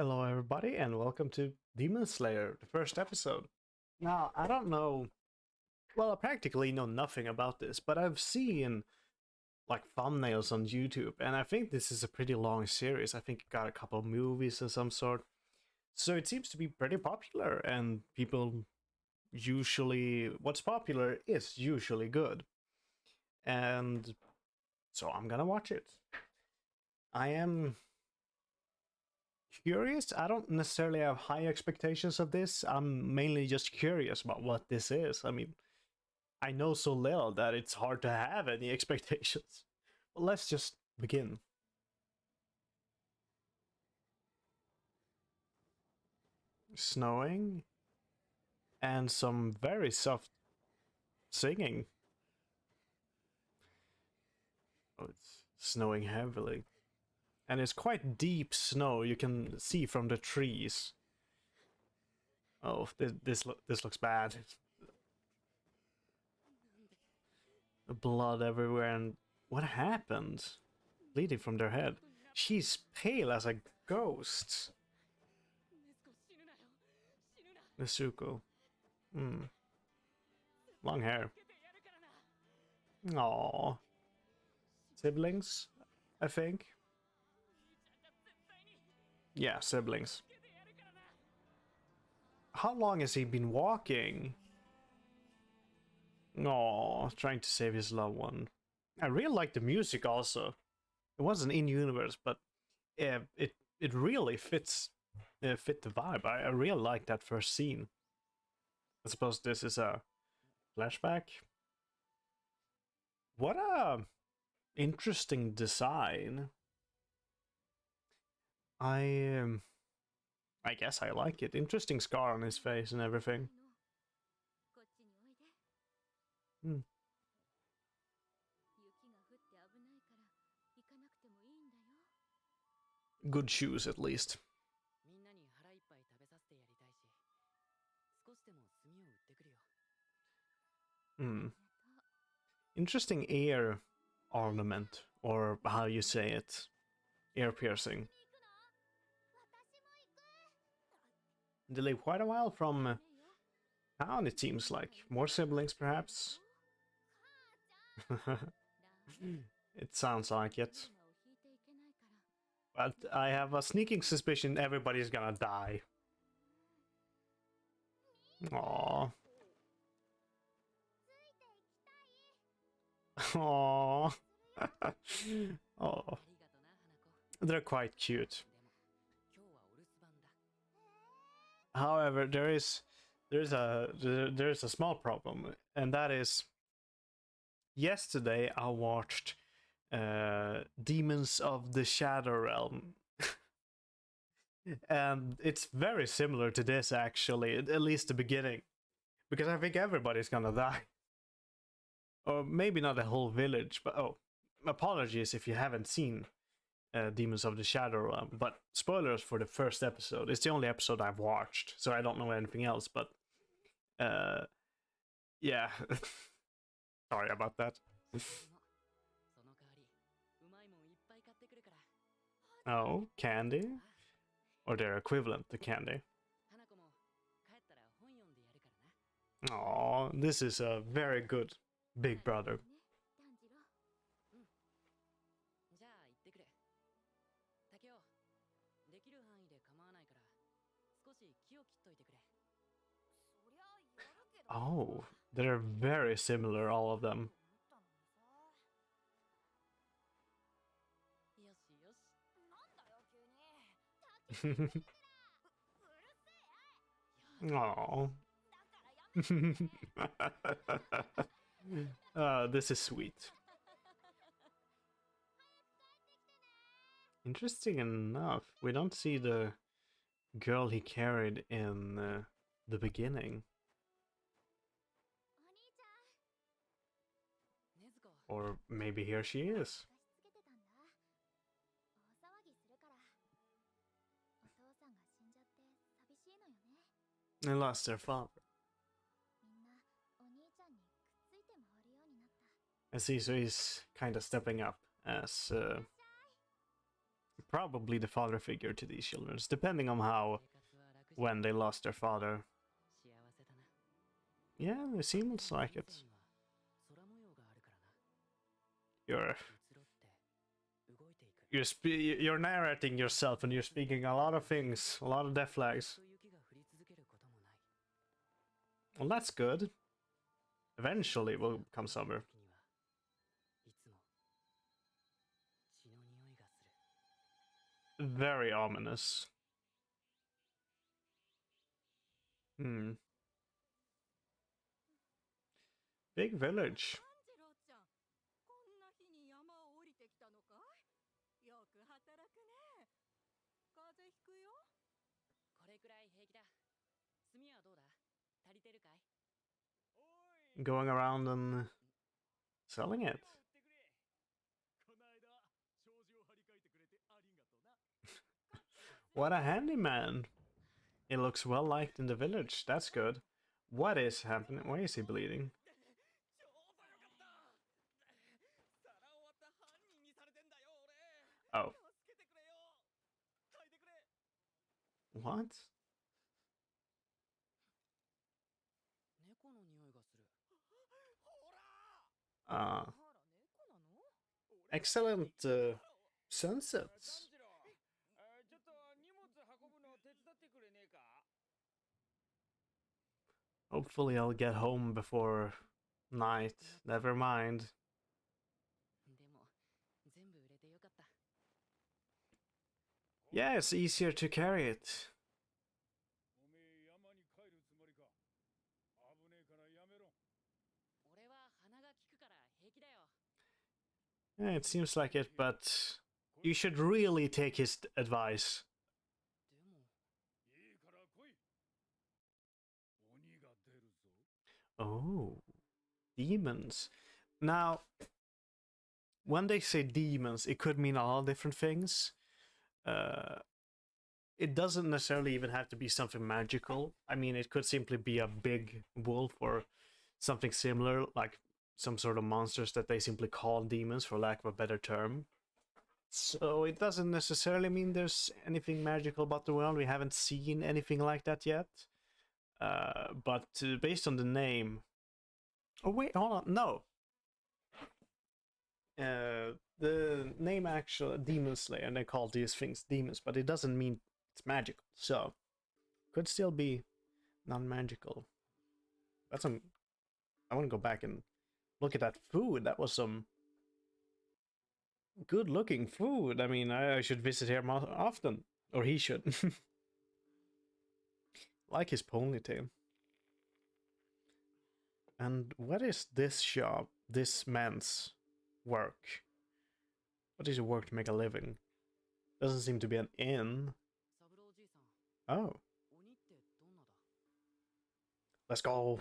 Hello, everybody, and welcome to Demon Slayer, the first episode. Now, I don't know, well, I practically know nothing about this, but I've seen like thumbnails on YouTube, and I think this is a pretty long series. I think it got a couple of movies of some sort. So it seems to be pretty popular, and people usually, what's popular is usually good. And so I'm gonna watch it. I am curious. I don't necessarily have high expectations of this. I'm mainly just curious about what this is. I mean, I know so little that it's hard to have any expectations. But let's just begin. Snowing and some very soft singing. Oh, it's snowing heavily. And it's quite deep snow you can see from the trees. Oh, this looks bad. Blood everywhere, and what happened? Bleeding from their head. She's pale as a ghost. Nezuko. Hmm. Long hair. Aww. Siblings, I think. Yeah, siblings. How long has he been walking? Aww, trying to save his loved one. I really like the music also. It wasn't in universe, but it really fit the vibe. I really like that first scene. I suppose this is a flashback. What a interesting design. I I guess I like it. Interesting scar on his face and everything. Hmm. Good shoes, at least. Hmm. Interesting ear ornament, or how you say it. Ear piercing. They live quite a while from town, it seems like. More siblings, perhaps? It sounds like it. But I have a sneaking suspicion everybody's gonna die. Aww. Aww. Oh, they're quite cute. However, there's a small problem, and that is yesterday I watched Demons of the Shadow Realm. And it's very similar to this, actually, at least the beginning, because I think everybody's gonna die. Or maybe not the whole village, but oh, apologies if you haven't seen Demons of the Shadow Realm, but spoilers for the first episode. It's the only episode I've watched, so I don't know anything else, but uh, yeah. Sorry about that. Oh, candy? Or their equivalent to candy. Oh, this is a very good big brother. Oh, they're very similar, all of them. Oh. This is sweet. Interesting enough, we don't see the girl he carried in the beginning. Or maybe here she is. They lost their father. I see, so he's kind of stepping up as probably the father figure to these children, depending on how when they lost their father. Yeah, it seems like it. You're you're narrating yourself and you're speaking a lot of things, a lot of death flags. Well, that's good. Eventually it will come summer. Very ominous. Hmm. Big village. Going around and selling it. What a handyman. He looks well liked in the village. That's good. What is happening? Why is he bleeding? Oh. What? Uh, excellent sunsets. Hopefully I'll get home before night. Never mind. Yeah, it's easier to carry it. Yeah, it seems like it, but you should really take his advice. Oh, demons. Now, when they say demons, it could mean all different things. It doesn't necessarily even have to be something magical. I mean, it could simply be a big wolf or something similar, like some sort of monsters that they simply call demons, for lack of a better term. So it doesn't necessarily mean there's anything magical about the world. We haven't seen anything like that yet. But based on the name... Oh wait, hold on, no. The name actual Demon Slayer, and they call these things demons, but it doesn't mean it's magical. So could still be non-magical. That's some... I want to go back and look at that food. That was some good-looking food. I mean, I should visit here more often, or he should. Like his ponytail. And what is this shop? This man's work? What is his work to make a living? Doesn't seem to be an inn. Oh. Let's go.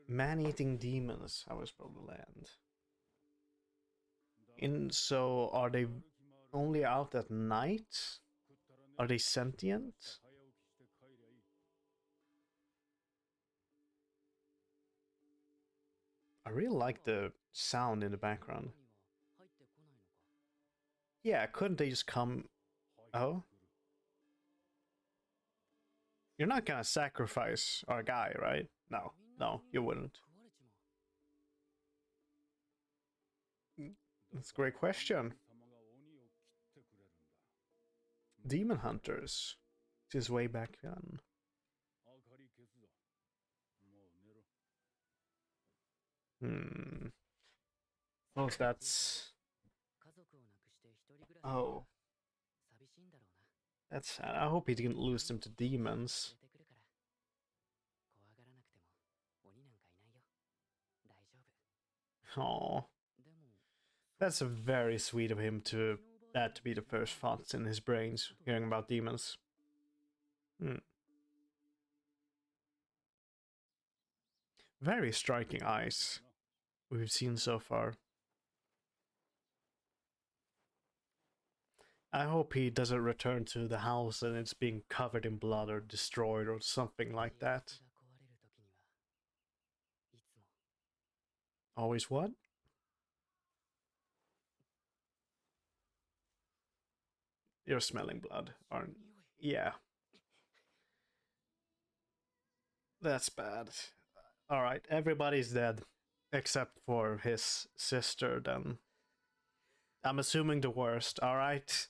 Man-eating demons. How is probably land? So are they only out at night? Are they sentient? I really like the sound in the background. Yeah, couldn't they just come... Oh? You're not gonna sacrifice our guy, right? No, no, you wouldn't. That's a great question. Demon hunters. Since way back then. Oh, that's... Oh. That's sad. I hope he didn't lose them to demons. Oh. That's very sweet of him to that to be the first thoughts in his brains, hearing about demons. Very striking eyes we've seen so far. I hope he doesn't return to the house and it's being covered in blood or destroyed or something like that. Always what? You're smelling blood, aren't? Yeah, that's bad. All right, everybody's dead except for his sister. Then I'm assuming the worst. All right,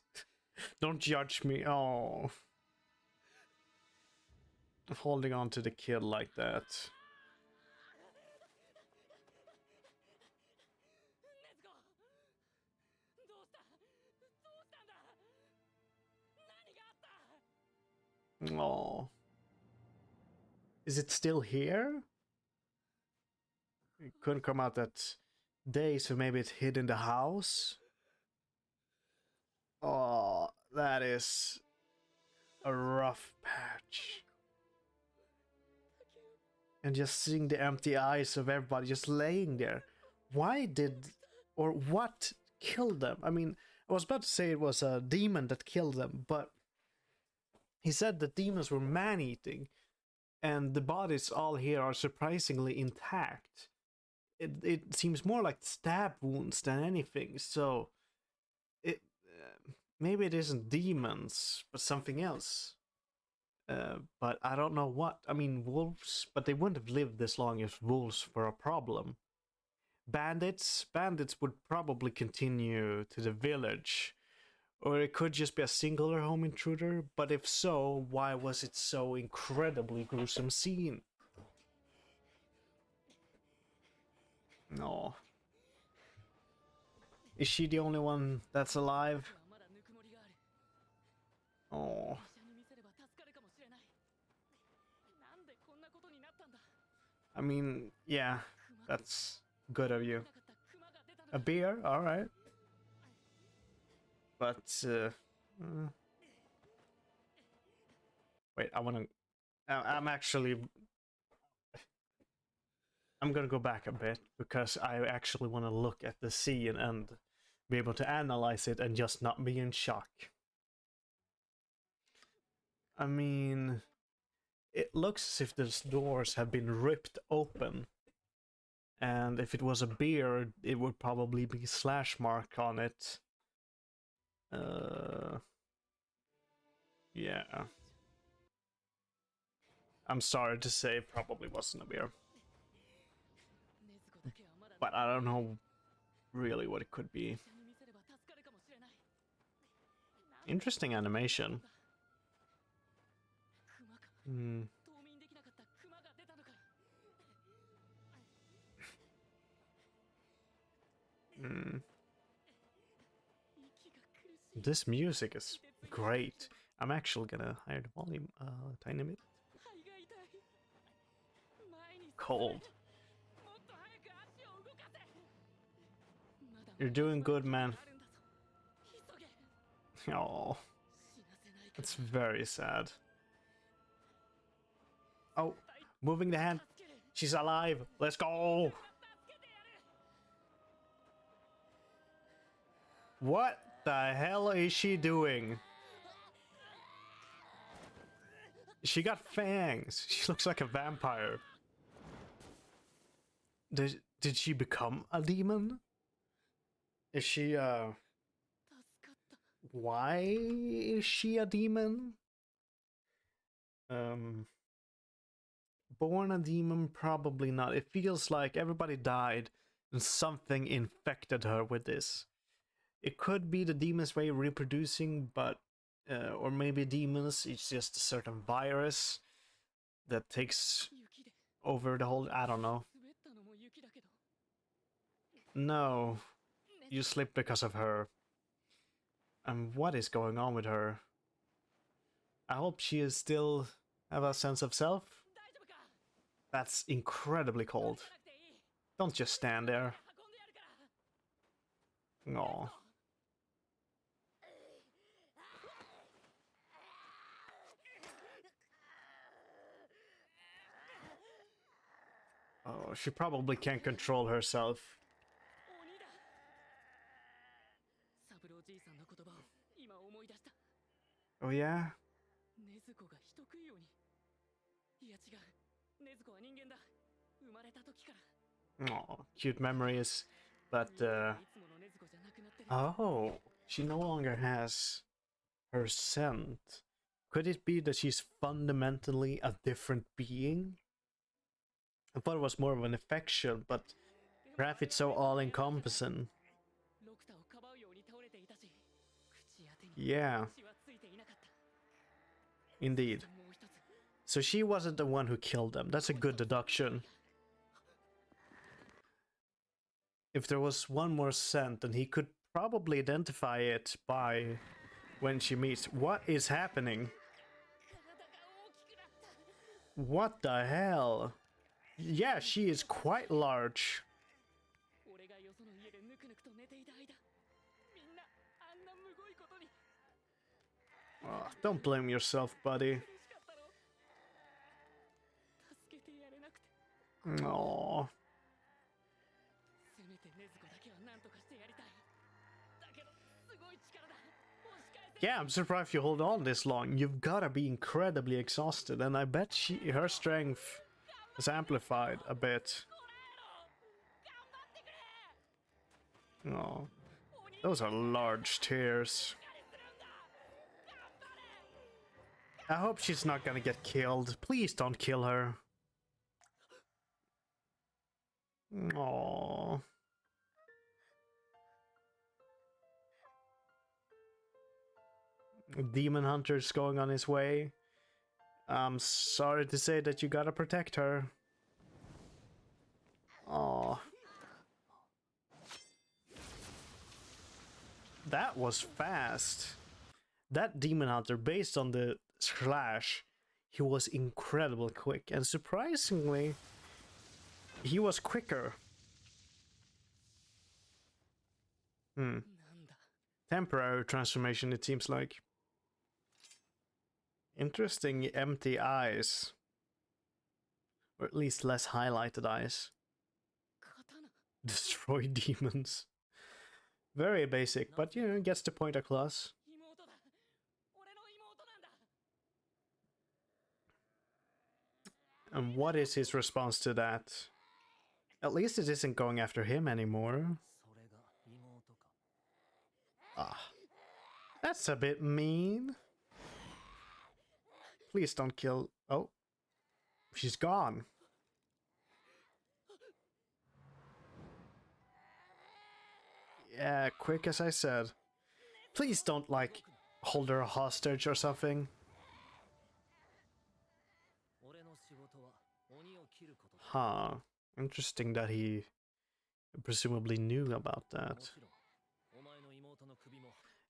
don't judge me. Oh, holding on to the kid like that. Oh, is it still here? It couldn't come out that day, so maybe it hid in the house. Oh, that is a rough patch. And just seeing the empty eyes of everybody just laying there. Why did, or what killed them? I mean, I was about to say it was a demon that killed them, but he said the demons were man-eating, and the bodies all here are surprisingly intact. It seems more like stab wounds than anything, so it maybe it isn't demons, but something else. But I don't know what. I mean, wolves, but they wouldn't have lived this long if wolves were a problem. Bandits would probably continue to the village, or it could just be a singular home intruder. But if so, why was it so incredibly gruesome scene? No. Is she the only one that's alive? Oh. I mean, yeah, that's good of you. A beer, all right. But wait, I'm actually. I'm gonna go back a bit because I actually want to look at the scene and be able to analyze it and just not be in shock. I mean, it looks as if the doors have been ripped open. And if it was a beer, it would probably be slash mark on it. Yeah. I'm sorry to say, it probably wasn't a beer. But I don't know really what it could be. Interesting animation. Hmm. Hmm. This music is great. I'm actually gonna higher the volume a tiny bit. Cold. You're doing good, man. Oh, that's very sad. Oh, moving the hand. She's alive. Let's go. What the hell is she doing? She got fangs. She looks like a vampire. Did she become a demon? Is she why is she a demon? Born a demon, probably not. It feels like everybody died and something infected her with this. It could be the demon's way of reproducing, but or maybe demons, it's just a certain virus that takes over the whole. I don't know. No, you slipped because of her. And what is going on with her? I hope she is still have a sense of self. That's incredibly cold. Don't just stand there. Aw. Oh, she probably can't control herself. Oh yeah? Oh, cute memories. But, oh, she no longer has her scent. Could it be that she's fundamentally a different being? I thought it was more of an affection, but perhaps it's so all-encompassing. Yeah. Indeed. So she wasn't the one who killed them. That's a good deduction. If there was one more scent, then he could probably identify it by when she meets. What is happening? What the hell? Yeah, she is quite large. Oh, don't blame yourself, buddy. Aww. Yeah, I'm surprised you hold on this long. You've gotta be incredibly exhausted, and I bet her strength is amplified a bit. Oh, those are large tears. I hope she's not gonna get killed. Please don't kill her. Aww. Demon Hunter's going on his way. I'm sorry to say that you gotta protect her. Aww. That was fast. That Demon Hunter, based on the slash, he was incredibly quick. And surprisingly, he was quicker. Temporary transformation, it seems like. Interesting empty eyes. Or at least less highlighted eyes. Destroy demons. Very basic, but you know, gets the point across. And what is his response to that? At least it isn't going after him anymore. Ah, that's a bit mean. Please don't kill... Oh, she's gone. Yeah, quick as I said. Please don't, like, hold her hostage or something. Huh. Interesting that he presumably knew about that.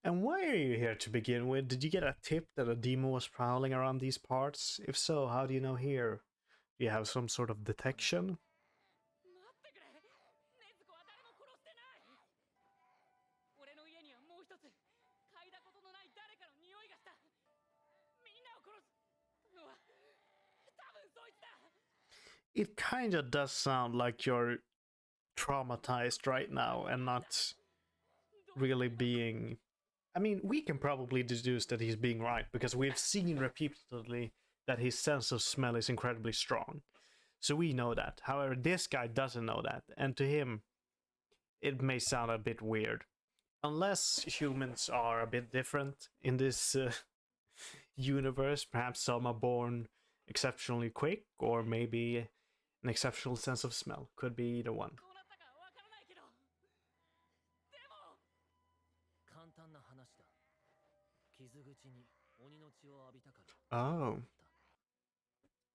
And why are you here to begin with? Did you get a tip that a demon was prowling around these parts? If so, how do you know here? Do you have some sort of detection? It kinda does sound like you're traumatized right now and not really being... I mean, we can probably deduce that he's being right, because we've seen repeatedly that his sense of smell is incredibly strong. So we know that. However, this guy doesn't know that, and to him, it may sound a bit weird. Unless humans are a bit different in this universe, perhaps some are born exceptionally quick, or maybe an exceptional sense of smell. Could be either one. Oh.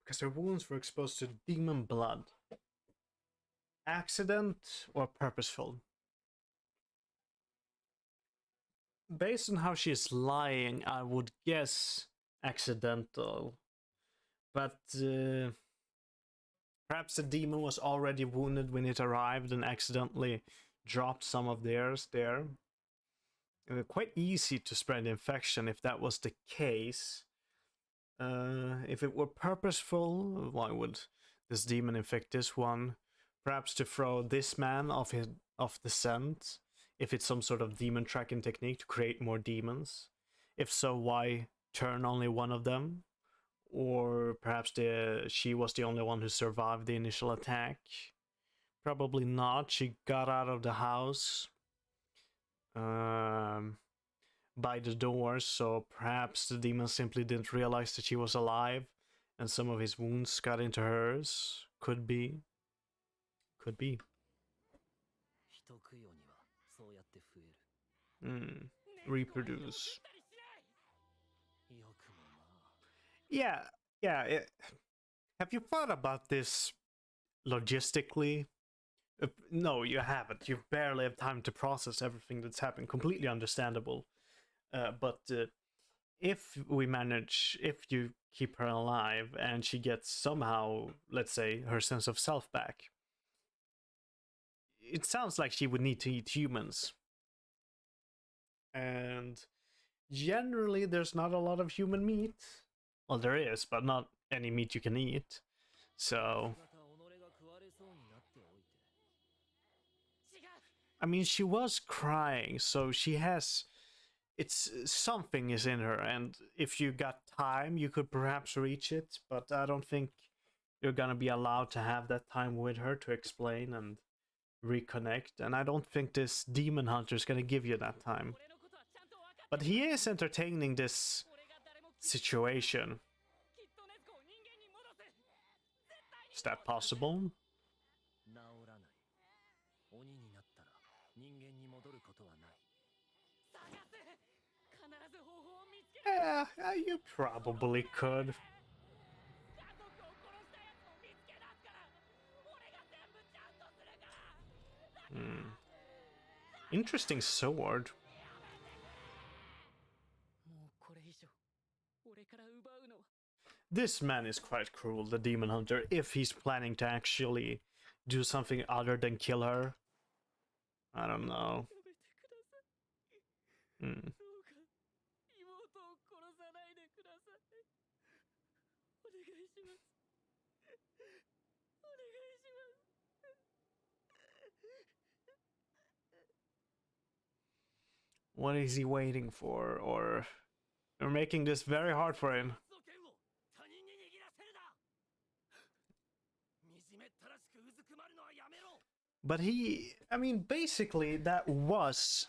Because their wounds were exposed to demon blood. Accident or purposeful? Based on how she's lying, I would guess accidental. But perhaps the demon was already wounded when it arrived and accidentally dropped some of theirs there. Quite easy to spread infection if that was the case. If it were purposeful, why would this demon infect this one? Perhaps to throw this man off the scent, if it's some sort of demon tracking technique to create more demons. If so, why turn only one of them? Or perhaps she was the only one who survived the initial attack. Probably not. She got out of the house. by the door, so perhaps the demon simply didn't realize that she was alive and some of his wounds got into hers. Could be. Could be. Reproduce. Yeah, yeah. Have you thought about this logistically? No, you haven't. You barely have time to process everything that's happened. Completely understandable. But if you keep her alive and she gets somehow, let's say, her sense of self back, it sounds like she would need to eat humans. And generally, there's not a lot of human meat. Well, there is, but not any meat you can eat. So, I mean, she was crying, so she has... It's something is in her, and if you got time, you could perhaps reach it, but I don't think you're gonna be allowed to have that time with her to explain and reconnect, and I don't think this demon hunter is gonna give you that time. But he is entertaining this situation. Is that possible? Yeah, you probably could. Interesting sword. This man is quite cruel, the demon hunter, if he's planning to actually do something other than kill her. I don't know. What is he waiting for? Or you're making this very hard for him. But I mean, basically that was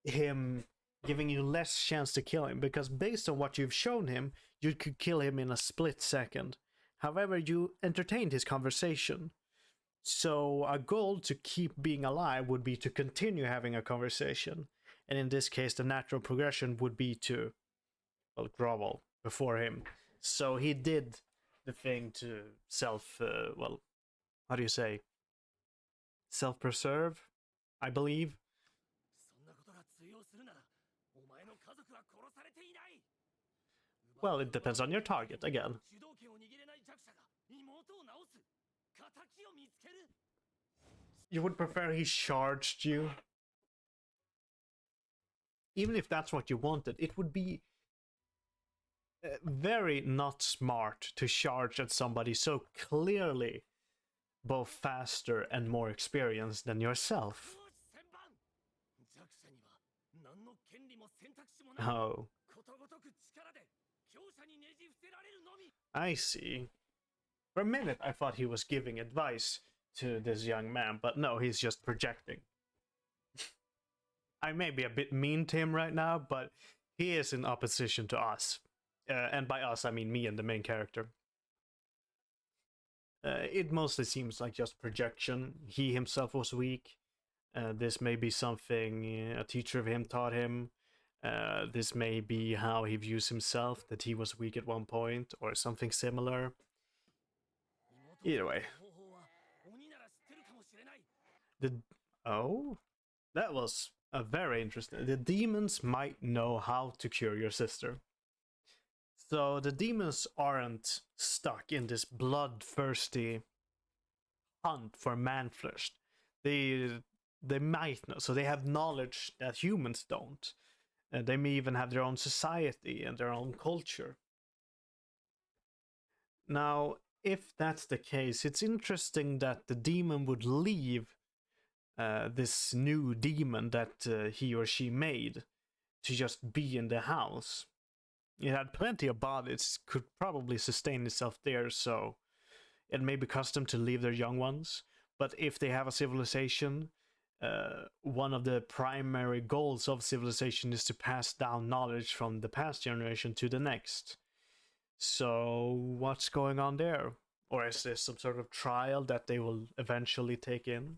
him giving you less chance to kill him, because based on what you've shown him, you could kill him in a split second. However, you entertained his conversation. So a goal to keep being alive would be to continue having a conversation. And in this case, the natural progression would be to, well, grovel before him. So he did the thing to well, how do you say? Self-preserve, I believe. Well, it depends on your target, again. You would prefer he charged you? Even if that's what you wanted, it would be very not smart to charge at somebody so clearly both faster and more experienced than yourself. Oh. I see. For a minute I thought he was giving advice to this young man, but no, he's just projecting. I may be a bit mean to him right now, but he is in opposition to us. And by us, I mean me and the main character. It mostly seems like just projection. He himself was weak. This may be something a teacher of him taught him. This may be how he views himself, that he was weak at one point, or something similar. Either way. Oh? That was a very interesting... The demons might know how to cure your sister. So the demons aren't stuck in this bloodthirsty hunt for man-flesh. They might know, so they have knowledge that humans don't. They may even have their own society and their own culture. Now, if that's the case, it's interesting that the demon would leave this new demon that he or she made to just be in the house. It had plenty of bodies, could probably sustain itself there, so it may be custom to leave their young ones. But if they have a civilization, one of the primary goals of civilization is to pass down knowledge from the past generation to the next. So what's going on there? Or is there some sort of trial that they will eventually take in?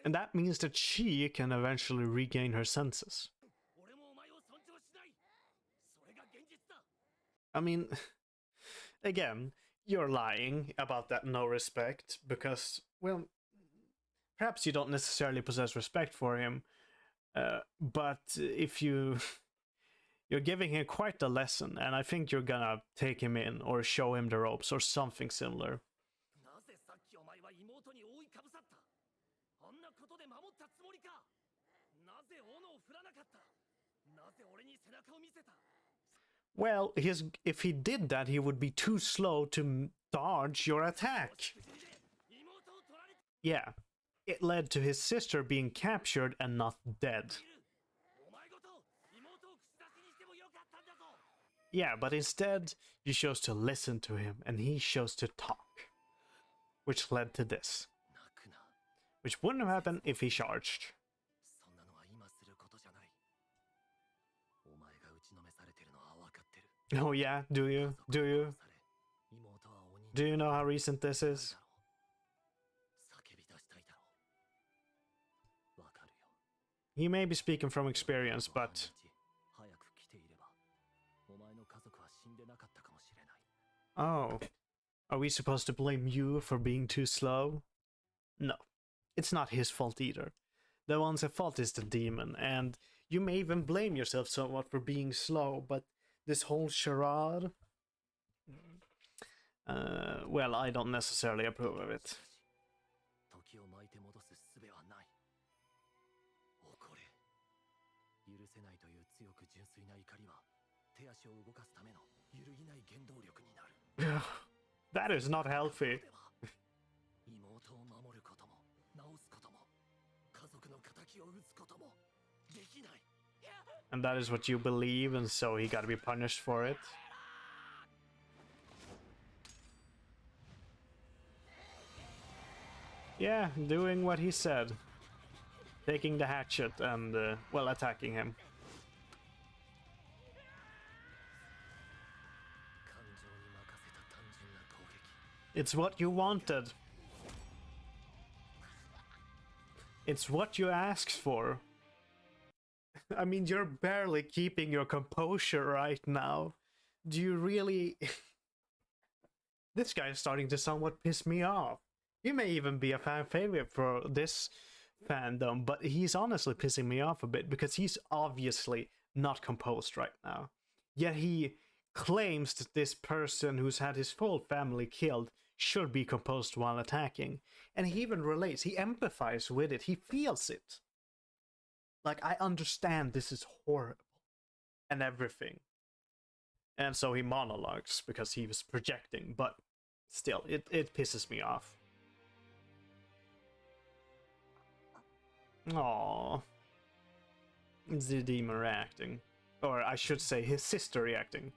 And that means that she can eventually regain her senses. I mean, again, you're lying about that no respect because, well, perhaps you don't necessarily possess respect for him, but if you're giving him quite a lesson, and I think you're gonna take him in or show him the ropes or something similar. Well, if he did that, he would be too slow to dodge your attack. Yeah, it led to his sister being captured and not dead. Yeah, but instead, you chose to listen to him, and he chose to talk. Which led to this. Which wouldn't have happened if he charged. Oh yeah, do you? Do you? Do you know how recent this is? He may be speaking from experience, but... Oh. Are we supposed to blame you for being too slow? No. It's not his fault either. The one's at fault is the demon, and you may even blame yourself somewhat for being slow, but this whole charade... well, I don't necessarily approve of it. That is not healthy. And that is what you believe, and so he gotta be punished for it. Yeah, doing what he said. Taking the hatchet and, well, attacking him. It's what you wanted. It's what you asked for. I mean, you're barely keeping your composure right now. Do you really... This guy is starting to somewhat piss me off. He may even be a fan favorite for this fandom, but he's honestly pissing me off a bit because he's obviously not composed right now. Yet he claims that this person who's had his full family killed should be composed while attacking. And he even relates, he empathizes with it, he feels it. Like, I understand this is horrible and everything. And so he monologues because he was projecting, but still, it pisses me off. Aww. It's the demon reacting. Or I should say, his sister reacting.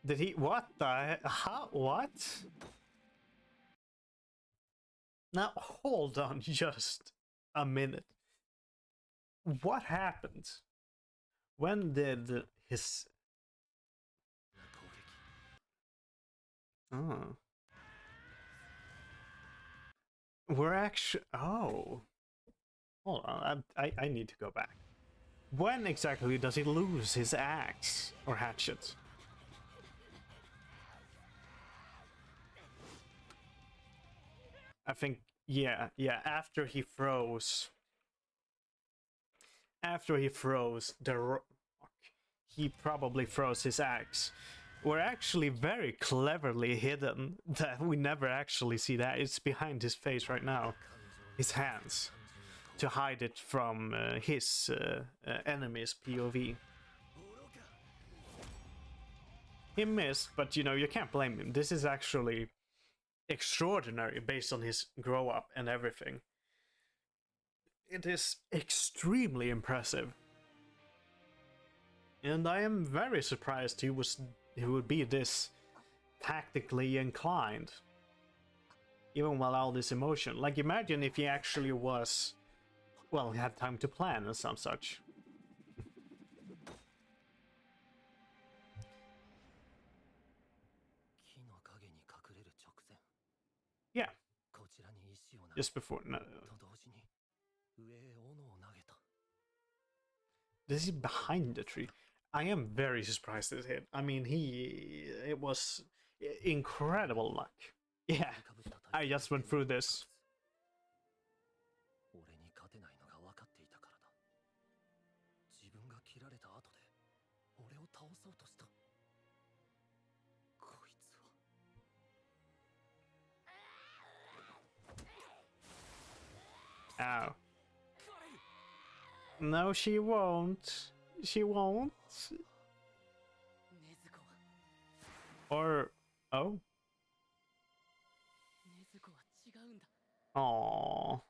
Did he... What the... How... What? Now, hold on just a minute. What happened? When did his... Oh. We're actually... Oh. Hold on, I need to go back. When exactly does he lose his axe or hatchet? I think, yeah, after he froze. After he froze the rock, he probably froze his axe. We're actually very cleverly hidden that we never actually see that. It's behind his face right now. His hands. To hide it from his enemy's POV. He missed, but you know, you can't blame him. This is actually extraordinary based on his grow up and everything. It is extremely impressive. And I am very surprised he would be this tactically inclined. Even while all this emotion. Like, imagine if he actually was, well, he had time to plan and some such. Yeah. Just before. No. This is behind the tree. I am very surprised at it. I mean, it was incredible luck. Yeah, I just went through this. Ow. No, she won't. She won't. Or... oh? Aww.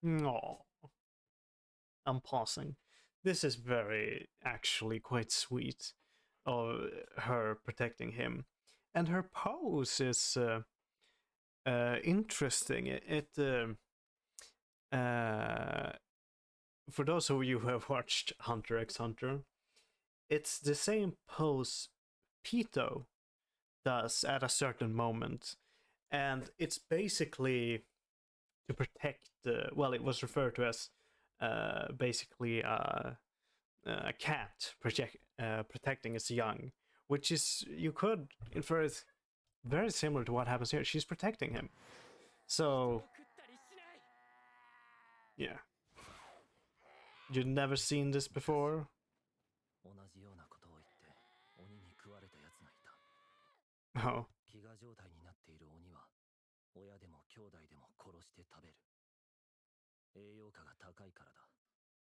Aww. I'm pausing. This is very, actually, quite sweet of her protecting him. And her pose is interesting. For those of you who have watched Hunter x Hunter, it's the same pose Pito does at a certain moment. And it's basically to protect, well, it was referred to as basically a cat protecting its young, which is, you could infer, is very similar to what happens here. She's protecting him. So, yeah. You've never seen this before? Oh.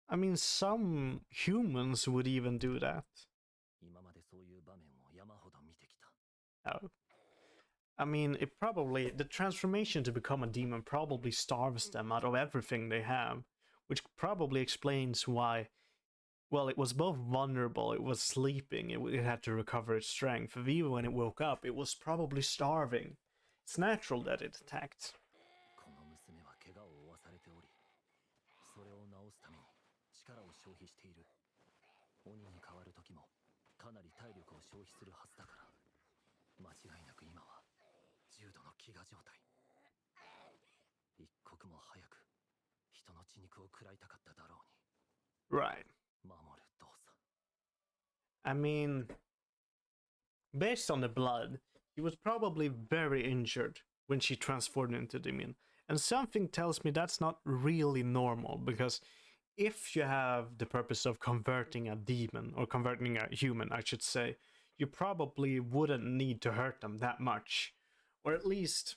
I mean, some humans would even do that. Oh. I mean, it probably, the transformation to become a demon probably starves them out of everything they have, which probably explains why, well, it was both vulnerable, it was sleeping, it had to recover its strength. Even when it woke up, it was probably starving. It's natural that it attacked. Right. I mean, based on the blood, he was probably very injured when she transformed into demon. And something tells me that's not really normal, because if you have the purpose of converting a demon, or converting a human, I should say, you probably wouldn't need to hurt them that much. Or at least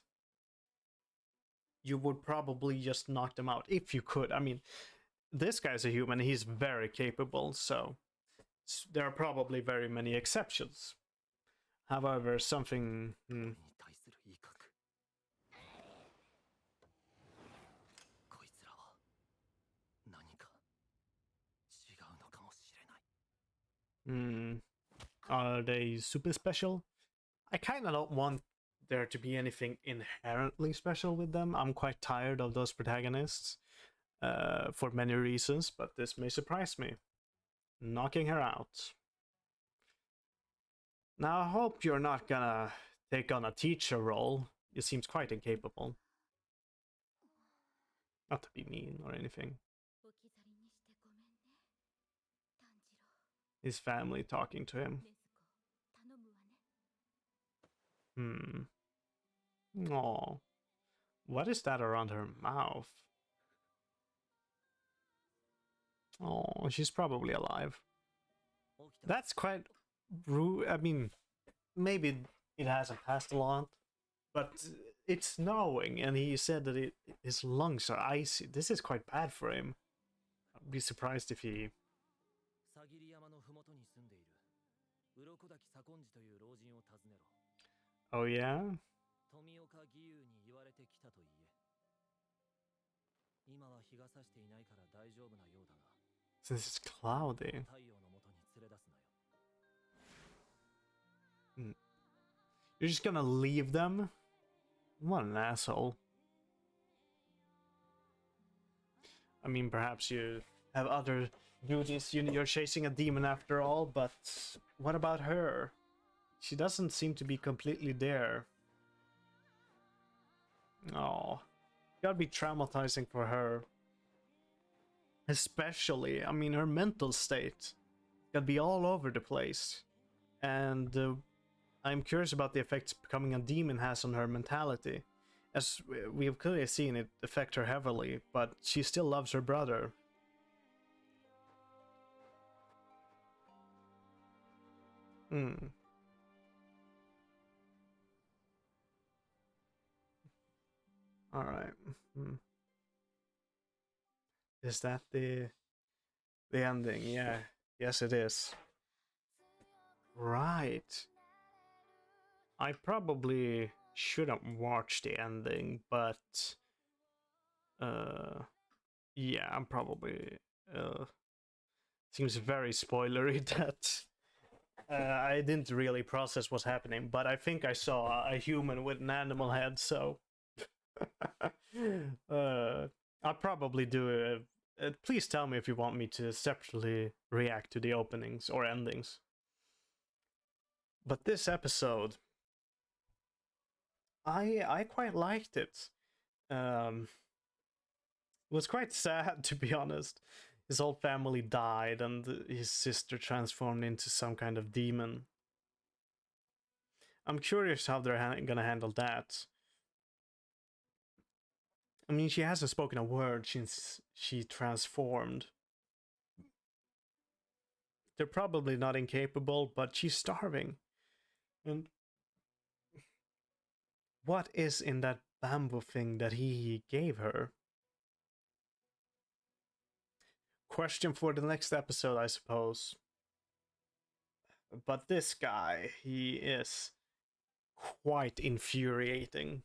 you would probably just knock them out if you could. I mean, this guy's a human, he's very capable, so there are probably very many exceptions. However, something... Are they super special? I kind of don't want there to be anything inherently special with them. I'm quite tired of those protagonists for many reasons, but this may surprise me. Knocking her out. Now, I hope you're not gonna take on a teacher role. It seems quite incapable. Not to be mean or anything. His family talking to him. Aww. What is that around her mouth? Oh, she's probably alive. That's quite rude. I mean, maybe it hasn't passed a lot, but it's snowing, and he said that his lungs are icy. This is quite bad for him. I'd be surprised if he... Oh yeah? Since it's cloudy. You're just gonna leave them? What an asshole. I mean, perhaps you have other duties. You're chasing a demon after all, but what about her? She doesn't seem to be completely there. Oh, gotta be traumatizing for her. Especially, I mean, her mental state gotta be all over the place. And I'm curious about the effects becoming a demon has on her mentality. As we have clearly seen it affect her heavily, but she still loves her brother. Hmm. Alright. Is that the ending? Yeah. Yes, it is. Right. I probably shouldn't watch the ending, but yeah, I'm probably seems very spoilery that I didn't really process what's happening, but I think I saw a human with an animal head, so I'll probably do please tell me if you want me to separately react to the openings or endings. But this episode, I quite liked it. It was quite sad, to be honest. His whole family died, and his sister transformed into some kind of demon. I'm curious how they're gonna handle that. I mean, she hasn't spoken a word since she transformed. They're probably not incapable, but she's starving. And what is in that bamboo thing that he gave her? Question for the next episode, I suppose. But this guy, he is quite infuriating.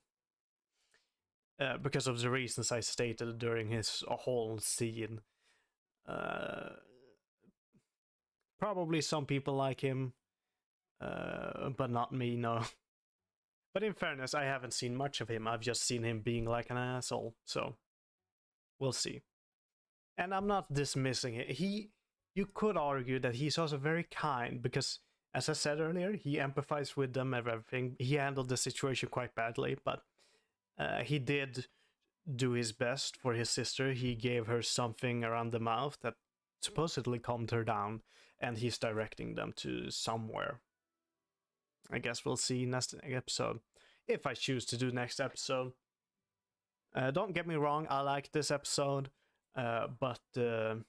Because of the reasons I stated during his whole scene. Probably some people like him, but not me, no. But in fairness, I haven't seen much of him. I've just seen him being like an asshole, so we'll see. And I'm not dismissing it. You could argue that he's also very kind because, as I said earlier, he empathized with them and everything. He handled the situation quite badly, but he did do his best for his sister. He gave her something around the mouth that supposedly calmed her down, and he's directing them to somewhere. I guess we'll see next episode, if I choose to do next episode. Don't get me wrong, I like this episode, but I'm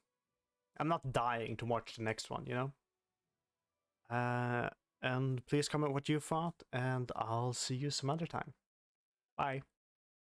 not dying to watch the next one, you know? And please comment what you thought, and I'll see you some other time. Bye.